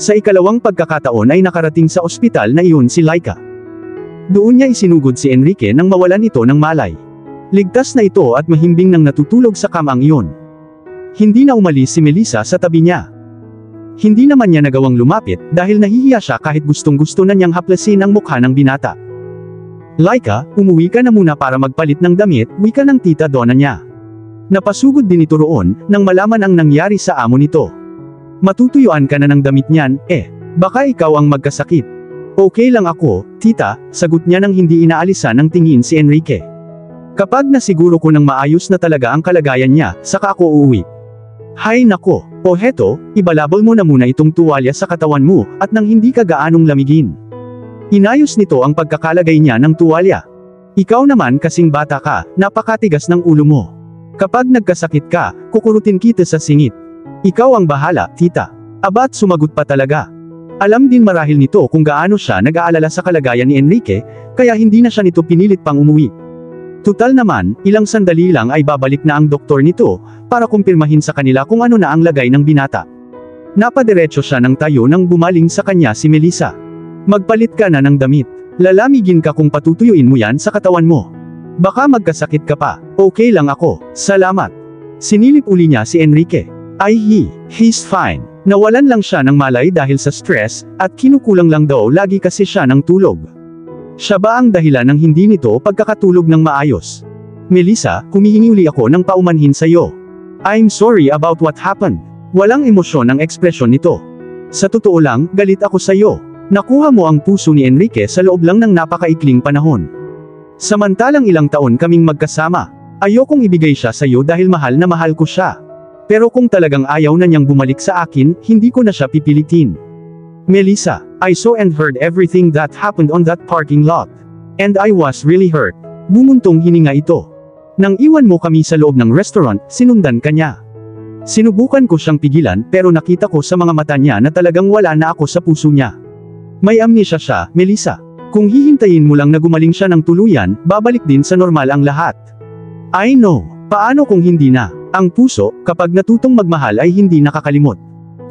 Sa ikalawang pagkakataon ay nakarating sa ospital na iyon si Laika. Doon niya isinugod si Enrique nang mawalan ito ng malay. Ligtas na ito at mahimbing nang natutulog sa kamang iyon. Hindi na umalis si Melissa sa tabi niya. Hindi naman niya nagawang lumapit dahil nahihiya siya kahit gustong-gusto na niyang haplasin ang mukha ng binata. Laika, umuwi ka na muna para magpalit ng damit, wika ng tita Donna niya. Napasugod din ito roon nang malaman ang nangyari sa amo nito. Matutuyuan ka na ng damit niyan, baka ikaw ang magkasakit. Okay lang ako, tita, sagot niya nang hindi inaalisan ng tingin si Enrique. Kapag nasiguro ko ng maayos na talaga ang kalagayan niya, saka ako uuwi. Hay nako, o heto, ibalabol mo na muna itong tuwalya sa katawan mo, at nang hindi ka gaanong lamigin. Inayos nito ang pagkakalagay niya ng tuwalya. Ikaw naman kasing bata ka, napakatigas ng ulo mo. Kapag nagkasakit ka, kukurutin kita sa singit. Ikaw ang bahala, tita. Abat sumagot pa talaga. Alam din marahil nito kung gaano siya nag-aalala sa kalagayan ni Enrique, kaya hindi na siya nito pinilit pang umuwi. Tutal naman, ilang sandali lang ay babalik na ang doktor nito, para kumpirmahin sa kanila kung ano na ang lagay ng binata. Napadiretso siya ng tayo nang bumaling sa kanya si Melissa. Magpalit ka na ng damit. Lalamigin ka kung patutuyuin mo yan sa katawan mo. Baka magkasakit ka pa. Okay lang ako, salamat. Sinilip uli niya si Enrique. He's fine. Nawalan lang siya ng malay dahil sa stress, at kinukulang lang daw lagi kasi siya ng tulog. Siya ba ang dahilan ng hindi nito pagkakatulog ng maayos? Melissa, humihingi uli ako ng paumanhin sa iyo. I'm sorry about what happened. Walang emosyon ang ekspresyon nito. Sa totoo lang, galit ako sa iyo. Nakuha mo ang puso ni Enrique sa loob lang ng napakaikling panahon. Samantalang ilang taon kaming magkasama. Ayokong ibigay siya sa iyo dahil mahal na mahal ko siya. Pero kung talagang ayaw na niyang bumalik sa akin, hindi ko na siya pipilitin. Melissa, I saw and heard everything that happened on that parking lot. And I was really hurt. Bumuntong hininga ito. Nang iwan mo kami sa loob ng restaurant, sinundan ka niya. Sinubukan ko siyang pigilan pero nakita ko sa mga mata niya na talagang wala na ako sa puso niya. May amnesia siya, Melissa. Kung hihintayin mo lang na gumaling siya ng tuluyan, babalik din sa normal ang lahat. I know. Paano kung hindi na? Ang puso, kapag natutong magmahal ay hindi nakakalimot.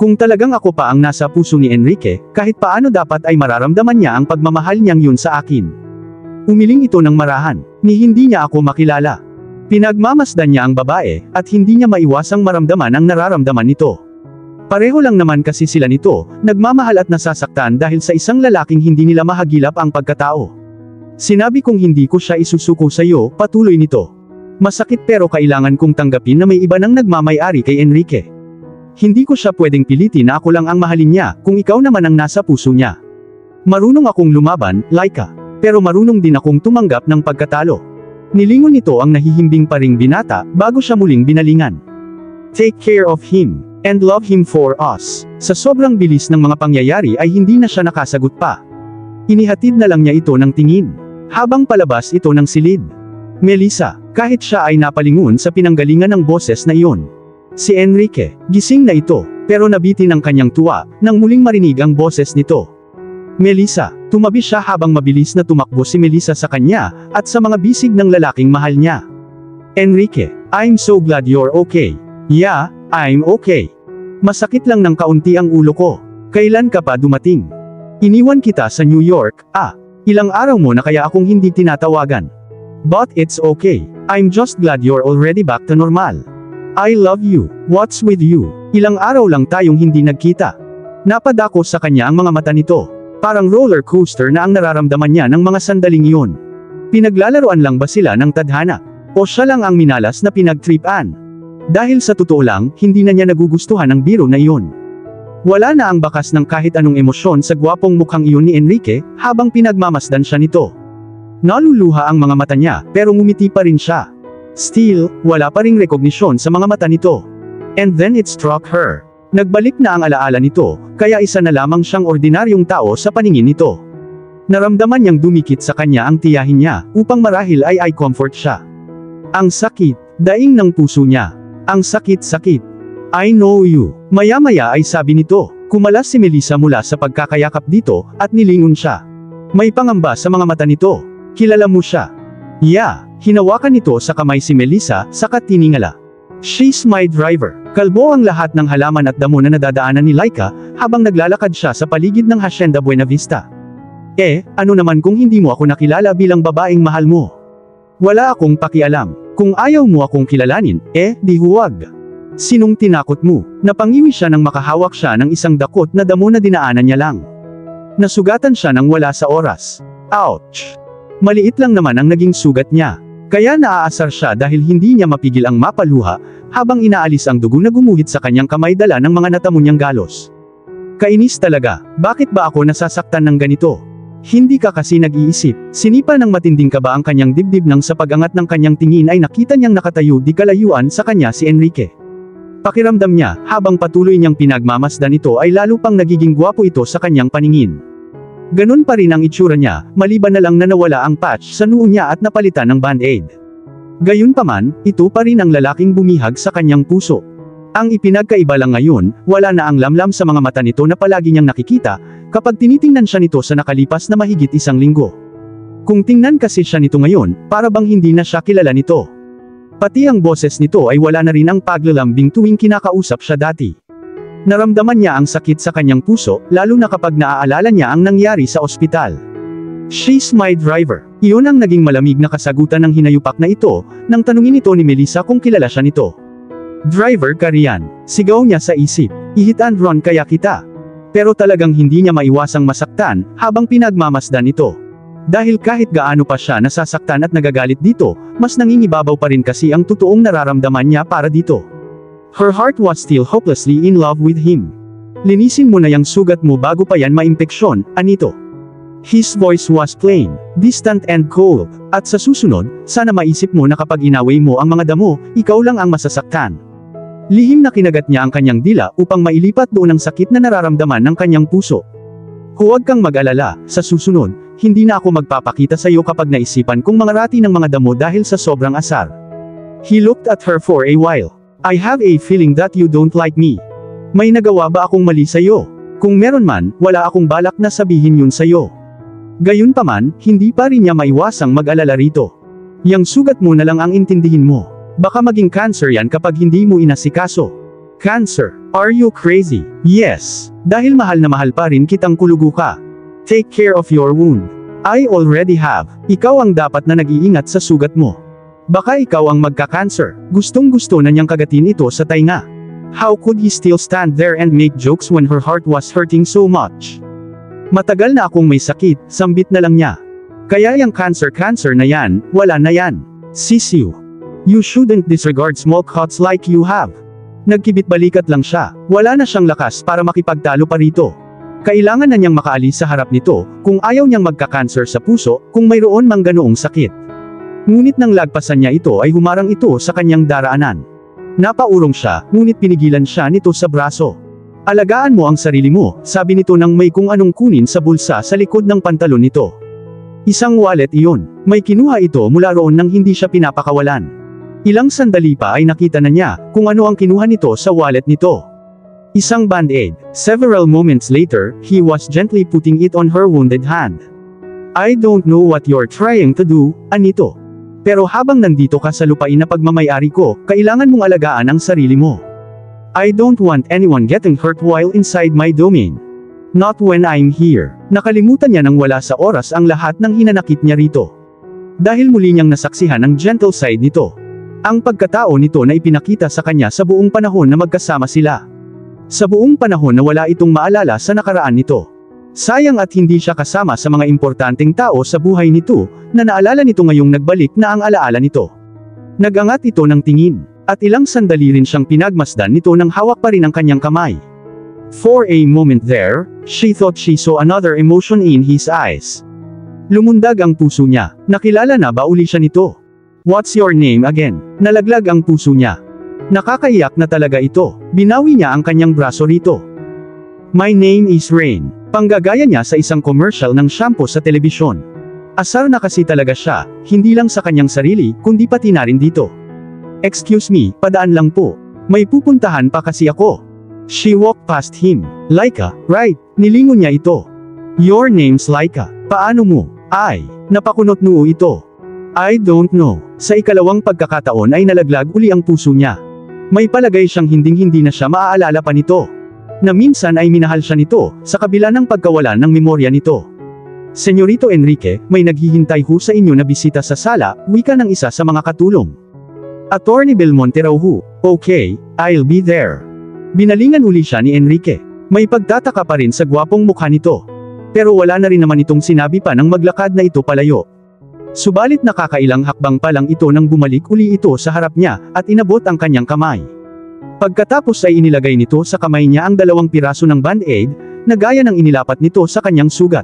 Kung talagang ako pa ang nasa puso ni Enrique, kahit paano dapat ay mararamdaman niya ang pagmamahal niyang yun sa akin. Umiling ito ng marahan, ni hindi niya ako makilala. Pinagmamasdan niya ang babae, at hindi niya maiwasang maramdaman ang nararamdaman nito. Pareho lang naman kasi sila nito, nagmamahal at nasasaktan dahil sa isang lalaking hindi nila mahagilap ang pagkatao. Sinabi kong hindi ko siya isusuko sa iyo, patuloy nito. Masakit pero kailangan kong tanggapin na may iba nang nagmamay-ari kay Enrique. Hindi ko siya pwedeng pilitin na ako lang ang mahalin niya, kung ikaw naman ang nasa puso niya. Marunong akong lumaban, Laika. Pero marunong din akong tumanggap ng pagkatalo. Nilingon nito ang nahihimbing pa ring binata, bago siya muling binalingan. Take care of him, and love him for us. Sa sobrang bilis ng mga pangyayari ay hindi na siya nakasagot pa. Inihatid na lang niya ito ng tingin. Habang palabas ito ng silid. Melissa, kahit siya ay napalingon sa pinanggalingan ng boses na iyon. Si Enrique, gising na ito, pero nabitin ang kanyang tuwa, nang muling marinig ang boses nito. Melissa, tumabi siya habang mabilis na tumakbo si Melissa sa kanya, at sa mga bisig ng lalaking mahal niya. Enrique, I'm so glad you're okay. Yeah, I'm okay. Masakit lang ng kaunti ang ulo ko. Kailan ka pa dumating? Iniwan kita sa New York, ilang araw mo na kaya akong hindi tinatawagan. But it's okay, I'm just glad you're already back to normal. I love you. What's with you? Ilang araw lang tayong hindi nagkita. Napadako sa kanya ang mga mata nito. Parang roller coaster na ang nararamdaman niya ng mga sandaling iyon. Pinaglalaroan lang ba sila ng tadhana? O siya lang ang minalas na pinagtripan? Dahil sa totoo lang, hindi na niya nagugustuhan ang biro na iyon. Wala na ang bakas ng kahit anong emosyon sa gwapong mukhang iyon ni Enrique, habang pinagmamasdan siya nito. Naluluha ang mga mata niya, pero ngumiti pa rin siya. Still, wala pa ring rekognisyon sa mga mata nito. And then it struck her. Nagbalik na ang alaala nito, kaya isa na lamang siyang ordinaryong tao sa paningin nito. Naramdaman niyang dumikit sa kanya ang tiyahin niya, upang marahil ay comfort siya. Ang sakit, daing ng puso niya. Ang sakit-sakit. I know you. Maya-maya ay sabi nito, kumalas si Melissa mula sa pagkakayakap dito, at nilingon siya. May pangamba sa mga mata nito. Kilala mo siya? Yeah. Hinawakan nito sa kamay si Melissa, saka tiningala. She's my driver. Kalbo ang lahat ng halaman at damo na nadadaanan ni Laika, habang naglalakad siya sa paligid ng Hacienda Buena Vista. Ano naman kung hindi mo ako nakilala bilang babaeng mahal mo? Wala akong pakialam. Kung ayaw mo akong kilalanin, di huwag. Sinong tinakot mo? Napangiwi siya nang makahawak siya ng isang dakot na damo na dinaanan niya lang. Nasugatan siya nang wala sa oras. Ouch! Maliit lang naman ang naging sugat niya. Kaya naaasar siya dahil hindi niya mapigil ang mapaluha, habang inaalis ang dugo na gumuhit sa kanyang kamay dala ng mga natamo niyang galos. Kainis talaga, bakit ba ako nasasaktan ng ganito? Hindi ka kasi nag-iisip. Sinipa ng matinding kaba ang kanyang dibdib nang sa pag-angat ng kanyang tingin ay nakita niyang nakatayo di kalayuan sa kanya si Enrique. Pakiramdam niya, habang patuloy niyang pinagmamasdan ito ay lalo pang nagiging gwapo ito sa kanyang paningin. Ganun pa rin ang itsura niya, maliban na lang na nawala ang patch sa noo niya at napalitan ng band-aid. Gayunpaman, ito pa rin ang lalaking bumihag sa kanyang puso. Ang ipinagkaiba lang ngayon, wala na ang lamlam sa mga mata nito na palagi niyang nakikita, kapag tinitingnan siya nito sa nakalipas na mahigit 1 linggo. Kung tingnan kasi siya nito ngayon, para bang hindi na siya kilala nito. Pati ang boses nito ay wala na rin ang paglalambing tuwing kinakausap siya dati. Naramdaman niya ang sakit sa kanyang puso, lalo na kapag naaalala niya ang nangyari sa ospital. "She's my driver." Iyon ang naging malamig na kasagutan ng hinayupak na ito, nang tanungin ito ni Melissa kung kilala siya nito. "Driver ka riyan," sigaw niya sa isip. "Ihit and run kaya kita." Pero talagang hindi niya maiwasang masaktan, habang pinagmamasdan ito. Dahil kahit gaano pa siya nasasaktan at nagagalit dito, mas nangingibabaw pa rin kasi ang totoong nararamdaman niya para dito. Her heart was still hopelessly in love with him. "Linisin mo na yang sugat mo bago pa yan maimpeksyon, Anito." His voice was plain, distant and cold, at sa susunod, sana maisip mo na kapag inaway mo ang mga damo, ikaw lang ang masasaktan. Lihim na kinagat niya ang kanyang dila upang mailipat doon ang sakit na nararamdaman ng kanyang puso. "Huwag kang mag-alala, sa susunod, hindi na ako magpapakita sa iyo kapag naisipan kong mangarati ng mga damo dahil sa sobrang asar." He looked at her for a while. "I have a feeling that you don't like me. May nagawa ba akong mali sa iyo? Kung meron man, wala akong balak na sabihin yun sa iyo." Gayunpaman, hindi pa rin niya maiwasang mag-alala rito. "Yang sugat mo na lang ang intindihin mo. Baka maging cancer yan kapag hindi mo inasikaso." "Cancer? Are you crazy?" "Yes. Dahil mahal na mahal pa rin kitang kulugo ka. Take care of your wound." "I already have." "Ikaw ang dapat na nag-iingat sa sugat mo. Baka ikaw ang magka-cancer." Gustong-gusto na niyang kagatin ito sa tainga. How could he still stand there and make jokes when her heart was hurting so much? "Matagal na akong may sakit," sambit na lang niya. "Kaya yung cancer na yan, wala na yan. Sisiw. You shouldn't disregard small cuts like you have." Nagkibit-balikat lang siya, wala na siyang lakas para makipagtalo pa rito. Kailangan na niyang makaalis sa harap nito, kung ayaw niyang magka-cancer sa puso, kung mayroon mang ganoong sakit. Ngunit nang lagpasan niya ito ay humarang ito sa kanyang daraanan. Napaurong siya, ngunit pinigilan siya nito sa braso. "Alagaan mo ang sarili mo," sabi nito nang may kung anong kunin sa bulsa sa likod ng pantalon nito. Isang wallet iyon. May kinuha ito mula roon nang hindi siya pinapakawalan. Ilang sandali pa ay nakita na niya kung ano ang kinuha nito sa wallet nito. Isang band-aid. Several moments later, he was gently putting it on her wounded hand. "I don't know what you're trying to do, Anito. Pero habang nandito ka sa lupain na pagmamayari ko, kailangan mong alagaan ang sarili mo. I don't want anyone getting hurt while inside my domain. Not when I'm here." Nakalimutan niya nang wala sa oras ang lahat ng hinanakit niya rito. Dahil muli niyang nasaksihan ang gentle side nito. Ang pagkatao nito na ipinakita sa kanya sa buong panahon na magkasama sila. Sa buong panahon na wala itong maalala sa nakaraan nito. Sayang at hindi siya kasama sa mga importanteng tao sa buhay nito, na naalala nito ngayong nagbalik na ang alaala nito. Nagangat ito ng tingin, at ilang sandali rin siyang pinagmasdan nito nang hawak pa rin ang kanyang kamay. For a moment there, she thought she saw another emotion in his eyes. Lumundag ang puso niya. Nakilala na ba uli siya nito? "What's your name again?" Nalaglag ang puso niya. Nakakaiyak na talaga ito. Binawi niya ang kanyang braso rito. "My name is Rain." Panggagaya niya sa isang commercial ng shampoo sa telebisyon. Asar na kasi talaga siya, hindi lang sa kanyang sarili, kundi pati na rin dito. "Excuse me, padaan lang po. May pupuntahan pa kasi ako." She walked past him. "Laika, right?" Nilingon niya ito. "Your name's Laika. Paano mo?" "Ay." Napakunot noo ito. "I don't know." Sa ikalawang pagkakataon ay nalaglag uli ang puso niya. May palagay siyang hinding-hindi na siya maaalala pa nito. Na minsan ay minahal siya nito, sa kabila ng pagkawalan ng memorya nito. Senyorito Enrique, may naghihintay ho sa inyo na bisita sa sala, wika ng isa sa mga katulong. Attorney Belmonte raw ho. Okay, I'll be there. Binalingan uli siya ni Enrique. May pagtataka pa rin sa gwapong mukha nito. Pero wala na rin naman itong sinabi pa nang maglakad na ito palayo. Subalit nakakailang hakbang pa lang ito nang bumalik uli ito sa harap niya, at inabot ang kanyang kamay. Pagkatapos ay inilagay nito sa kamay niya ang 2 piraso ng band-aid, na gaya ng inilapat nito sa kanyang sugat.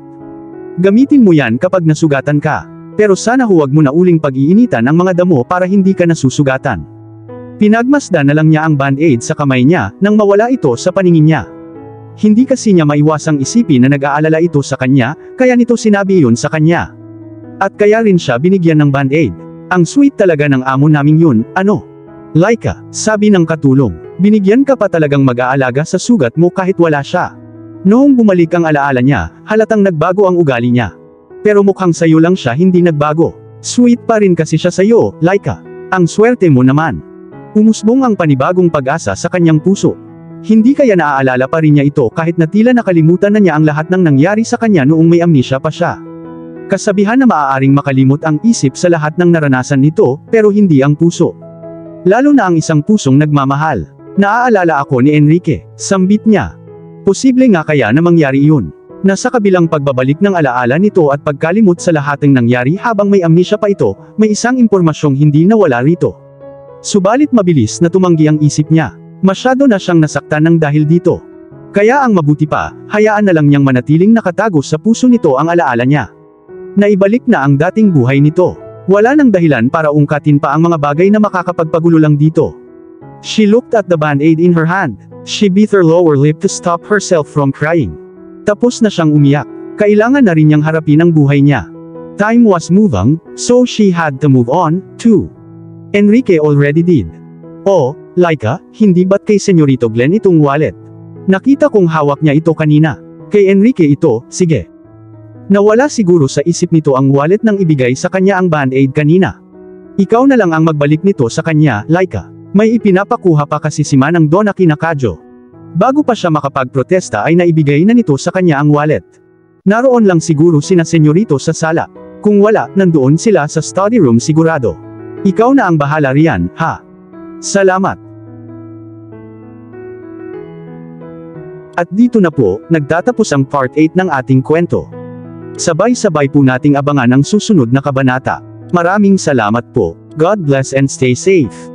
Gamitin mo yan kapag nasugatan ka. Pero sana huwag mo na uling pag-iinitan ang mga damo para hindi ka nasusugatan. Pinagmasdan na lang niya ang band-aid sa kamay niya, nang mawala ito sa paningin niya. Hindi kasi niya maiwasang isipin na nag-aalala ito sa kanya, kaya nito sinabi iyon sa kanya. At kaya rin siya binigyan ng band-aid. Ang sweet talaga ng amo naming yun, ano? Laika, sabi ng katulong, binigyan ka pa talagang mag-aalaga sa sugat mo kahit wala siya. Noong bumalik ang alaala niya, halatang nagbago ang ugali niya. Pero mukhang sayo lang siya hindi nagbago. Sweet pa rin kasi siya sayo, Laika. Ang swerte mo naman. Umusbong ang panibagong pag-asa sa kanyang puso. Hindi kaya naaalala pa rin niya ito kahit na tila nakalimutan na niya ang lahat ng nangyari sa kanya noong may amnesia pa siya. Kasabihan na maaaring makalimot ang isip sa lahat ng naranasan nito, pero hindi ang puso. Lalo na ang isang pusong nagmamahal. Naaalala ako ni Enrique, sambit niya. Posible nga kaya na mangyari iyon. Nasa kabilang pagbabalik ng alaala nito at pagkalimot sa lahat ng nangyari habang may amnesia pa ito, may isang impormasyong hindi nawala rito. Subalit mabilis na tumanggi ang isip niya. Masyado na siyang nasaktan ng dahil dito. Kaya ang mabuti pa, hayaan na lang niyang manatiling nakatago sa puso nito ang alaala niya. Naibalik na ang dating buhay nito. Wala nang dahilan para ungkatin pa ang mga bagay na makakapagpagulo lang dito. She looked at the band-aid in her hand. She bit her lower lip to stop herself from crying. Tapos na siyang umiyak. Kailangan na rin niyang harapin ang buhay niya. Time was moving, so she had to move on, too. Enrique already did. Oh, Laika, hindi ba't kay Senyorito Glenn itong wallet? Nakita kong hawak niya ito kanina. Kay Enrique ito, sige. Nawala siguro sa isip nito ang wallet nang ibigay sa kanya ang band-aid kanina. Ikaw na lang ang magbalik nito sa kanya, Laika. May ipinapakuha pa kasi si Manang Donna Kinakadjo. Bago pa siya makapagprotesta ay naibigay na nito sa kanya ang wallet. Naroon lang siguro sina Senyorito sa sala. Kung wala, nandoon sila sa study room sigurado. Ikaw na ang bahala riyan, ha? Salamat. At dito na po, nagtatapos ang part 8 ng ating kwento. Sabay-sabay po nating abangan ang susunod na kabanata. Maraming salamat po. God bless and stay safe.